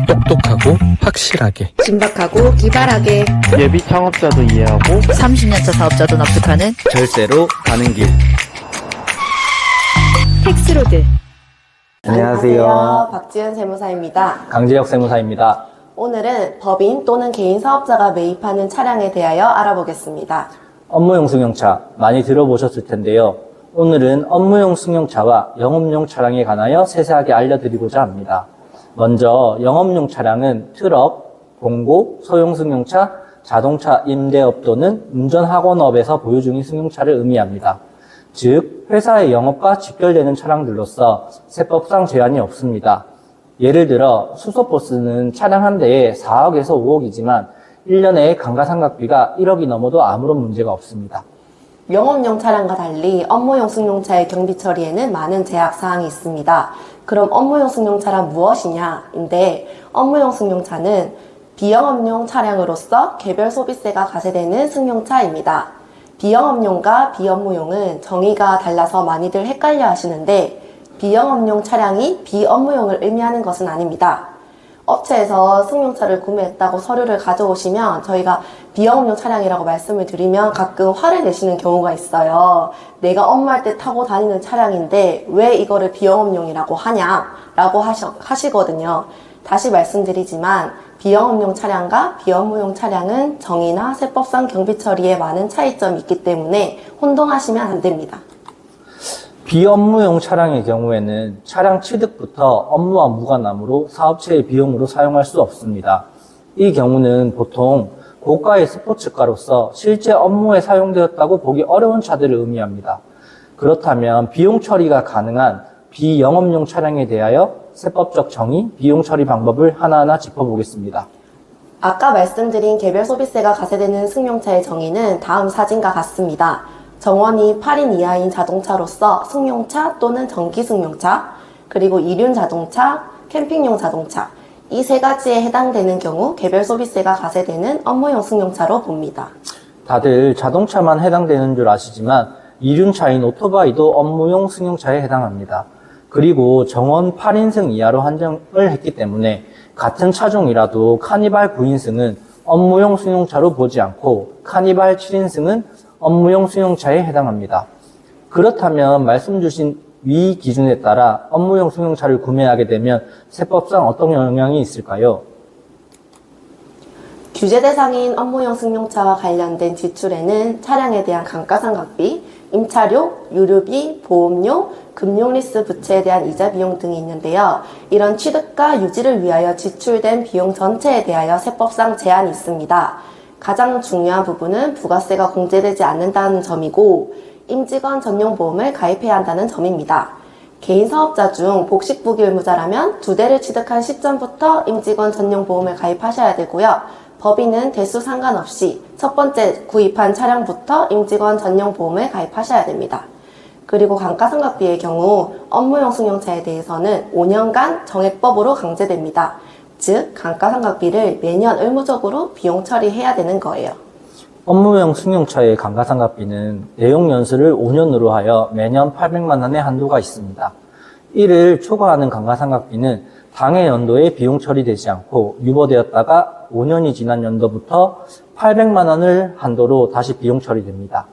똑똑하고 확실하게 신박하고 기발하게 예비 창업자도 이해하고 30년차 사업자도 납득하는 절대로 가는 길. 텍스로드. 안녕하세요. 박지은 세무사입니다. 강재혁 세무사입니다. 오늘은 법인 또는 개인 사업자가 매입하는 차량에 대하여 알아보겠습니다. 업무용 승용차 많이 들어보셨을 텐데요. 오늘은 업무용 승용차와 영업용 차량에 관하여 세세하게 알려드리고자 합니다. 먼저 영업용 차량은 트럭, 봉고, 소형 승용차, 자동차 임대업 또는 운전학원업에서 보유 중인 승용차를 의미합니다. 즉, 회사의 영업과 직결되는 차량들로서 세법상 제한이 없습니다. 예를 들어 수소버스는 차량 한 대에 4억에서 5억이지만 1년에 감가상각비가 1억이 넘어도 아무런 문제가 없습니다. 영업용 차량과 달리 업무용 승용차의 경비 처리에는 많은 제약사항이 있습니다. 그럼 업무용 승용차란 무엇이냐인데, 업무용 승용차는 비영업용 차량으로서 개별 소비세가 가세되는 승용차입니다. 비영업용과 비업무용은 정의가 달라서 많이들 헷갈려 하시는데, 비영업용 차량이 비업무용을 의미하는 것은 아닙니다. 업체에서 승용차를 구매했다고 서류를 가져오시면 저희가 비영업용 차량이라고 말씀을 드리면 가끔 화를 내시는 경우가 있어요. 내가 업무할 때 타고 다니는 차량인데 왜 이거를 비영업용이라고 하냐라고 하시거든요. 다시 말씀드리지만 비영업용 차량과 비업무용 차량은 정의나 세법상 경비 처리에 많은 차이점이 있기 때문에 혼동하시면 안 됩니다. 비업무용 차량의 경우에는 차량 취득부터 업무와 무관하므로 사업체의 비용으로 사용할 수 없습니다. 이 경우는 보통 고가의 스포츠카로서 실제 업무에 사용되었다고 보기 어려운 차들을 의미합니다. 그렇다면 비용 처리가 가능한 비영업용 차량에 대하여 세법적 정의, 비용 처리 방법을 하나하나 짚어보겠습니다. 아까 말씀드린 개별 소비세가 가세되는 승용차의 정의는 다음 사진과 같습니다. 정원이 8인 이하인 자동차로서 승용차 또는 전기 승용차, 그리고 이륜 자동차, 캠핑용 자동차, 이 세 가지에 해당되는 경우 개별 소비세가 가세되는 업무용 승용차로 봅니다. 다들 자동차만 해당되는 줄 아시지만 이륜차인 오토바이도 업무용 승용차에 해당합니다. 그리고 정원 8인승 이하로 한정을 했기 때문에 같은 차종이라도 카니발 9인승은 업무용 승용차로 보지 않고 카니발 7인승은 업무용 승용차에 해당합니다. 그렇다면 말씀 주신 위 기준에 따라 업무용 승용차를 구매하게 되면 세법상 어떤 영향이 있을까요? 규제 대상인 업무용 승용차와 관련된 지출에는 차량에 대한 감가상각비, 임차료, 유류비, 보험료, 금융리스 부채에 대한 이자 비용 등이 있는데요. 이런 취득과 유지를 위하여 지출된 비용 전체에 대하여 세법상 제한이 있습니다. 가장 중요한 부분은 부가세가 공제되지 않는다는 점이고 임직원 전용보험을 가입해야 한다는 점입니다. 개인 사업자 중 복식부기 의무자라면 2대를 취득한 시점부터 임직원 전용보험을 가입하셔야 되고요. 법인은 대수 상관없이 첫 번째 구입한 차량부터 임직원 전용보험을 가입하셔야 됩니다. 그리고 감가상각비의 경우 업무용 승용차에 대해서는 5년간 정액법으로 강제됩니다. 즉, 감가상각비를 매년 의무적으로 비용 처리해야 되는 거예요. 업무용 승용차의 감가상각비는 내용연수를 5년으로 하여 매년 800만 원의 한도가 있습니다. 이를 초과하는 감가상각비는 당해 연도에 비용 처리되지 않고 유보되었다가 5년이 지난 연도부터 800만 원을 한도로 다시 비용 처리됩니다.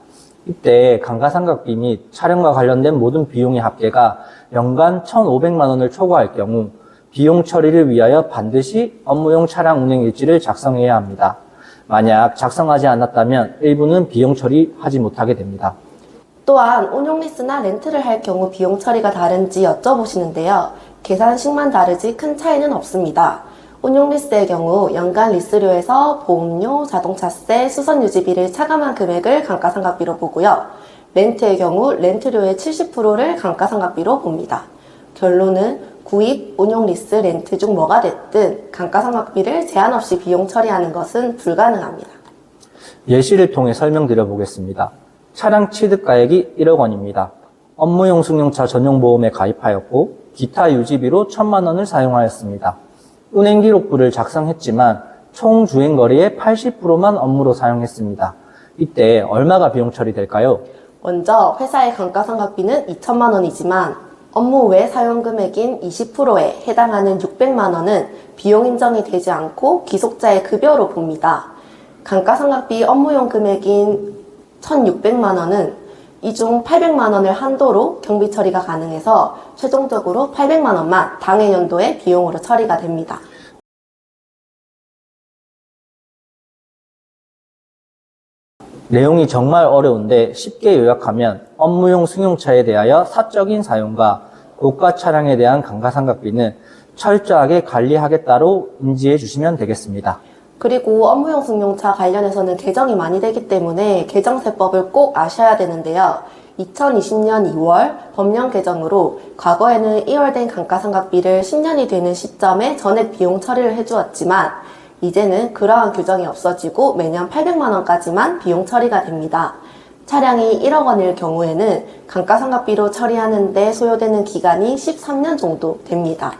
이때 감가상각비 및 차량과 관련된 모든 비용의 합계가 연간 1,500만 원을 초과할 경우 비용 처리를 위하여 반드시 업무용 차량 운행 일지를 작성해야 합니다. 만약 작성하지 않았다면 일부는 비용 처리하지 못하게 됩니다. 또한 운용리스나 렌트를 할 경우 비용 처리가 다른지 여쭤보시는데요. 계산식만 다르지 큰 차이는 없습니다. 운용리스의 경우 연간 리스료에서 보험료, 자동차세, 수선유지비를 차감한 금액을 감가상각비로 보고요. 렌트의 경우 렌트료의 70%를 감가상각비로 봅니다. 결론은 구입, 운용리스, 렌트 중 뭐가 됐든 감가상각비를 제한 없이 비용 처리하는 것은 불가능합니다. 예시를 통해 설명드려 보겠습니다. 차량 취득가액이 1억 원입니다. 업무용 승용차 전용보험에 가입하였고 기타 유지비로 1,000만 원을 사용하였습니다. 운행기록부를 작성했지만 총 주행거리의 80%만 업무로 사용했습니다. 이때 얼마가 비용 처리될까요? 먼저 회사의 감가상각비는 2천만 원이지만 업무 외 사용 금액인 20%에 해당하는 600만 원은 비용 인정이 되지 않고 귀속자의 급여로 봅니다. 감가상각비 업무용 금액인 1,600만 원은 이 중 800만 원을 한도로 경비 처리가 가능해서 최종적으로 800만 원만 당해 연도의 비용으로 처리가 됩니다. 내용이 정말 어려운데 쉽게 요약하면 업무용 승용차에 대하여 사적인 사용과 고가 차량에 대한 감가상각비는 철저하게 관리하겠다로 인지해 주시면 되겠습니다. 그리고 업무용 승용차 관련해서는 개정이 많이 되기 때문에 개정세법을 꼭 아셔야 되는데요. 2020년 2월 법령 개정으로 과거에는 2월된 감가상각비를 10년이 되는 시점에 전액 비용 처리를 해주었지만 이제는 그러한 규정이 없어지고 매년 800만 원까지만 비용 처리가 됩니다. 차량이 1억 원일 경우에는 감가상각비로 처리하는 데 소요되는 기간이 13년 정도 됩니다.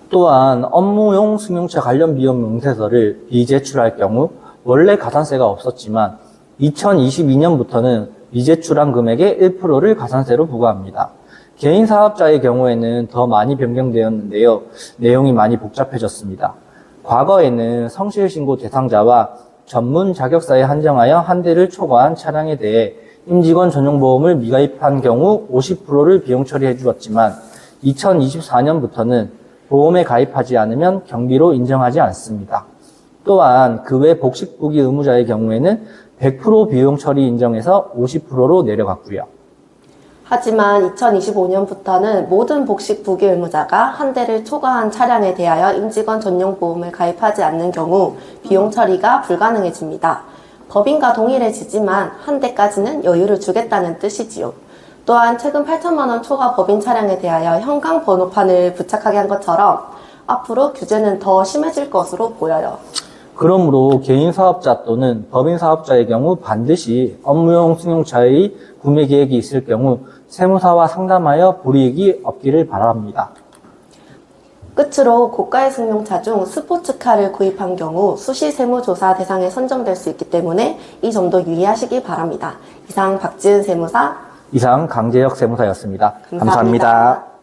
또한 업무용 승용차 관련 비용 명세서를 비제출할 경우 원래 가산세가 없었지만 2022년부터는 비제출한 금액의 1%를 가산세로 부과합니다. 개인 사업자의 경우에는 더 많이 변경되었는데요. 내용이 많이 복잡해졌습니다. 과거에는 성실신고 대상자와 전문 자격사에 한정하여 한 대를 초과한 차량에 대해 임직원 전용보험을 미가입한 경우 50%를 비용 처리해 주었지만 2024년부터는 보험에 가입하지 않으면 경비로 인정하지 않습니다. 또한 그 외 복식부기 의무자의 경우에는 100% 비용 처리 인정해서 50%로 내려갔고요. 하지만 2025년부터는 모든 복식부기 의무자가 한 대를 초과한 차량에 대하여 임직원 전용보험을 가입하지 않는 경우 비용 처리가 불가능해집니다. 법인과 동일해지지만 한 대까지는 여유를 주겠다는 뜻이지요. 또한 최근 8천만 원 초과 법인 차량에 대하여 현강 번호판을 부착하게 한 것처럼 앞으로 규제는 더 심해질 것으로 보여요. 그러므로 개인 사업자 또는 법인 사업자의 경우 반드시 업무용 승용차의 구매 계획이 있을 경우 세무사와 상담하여 불이익이 없기를 바랍니다. 끝으로 고가의 승용차 중 스포츠카를 구입한 경우 수시 세무조사 대상에 선정될 수 있기 때문에 이 점도 유의하시기 바랍니다. 이상 박지은 세무사, 이상 강재혁 세무사였습니다. 감사합니다.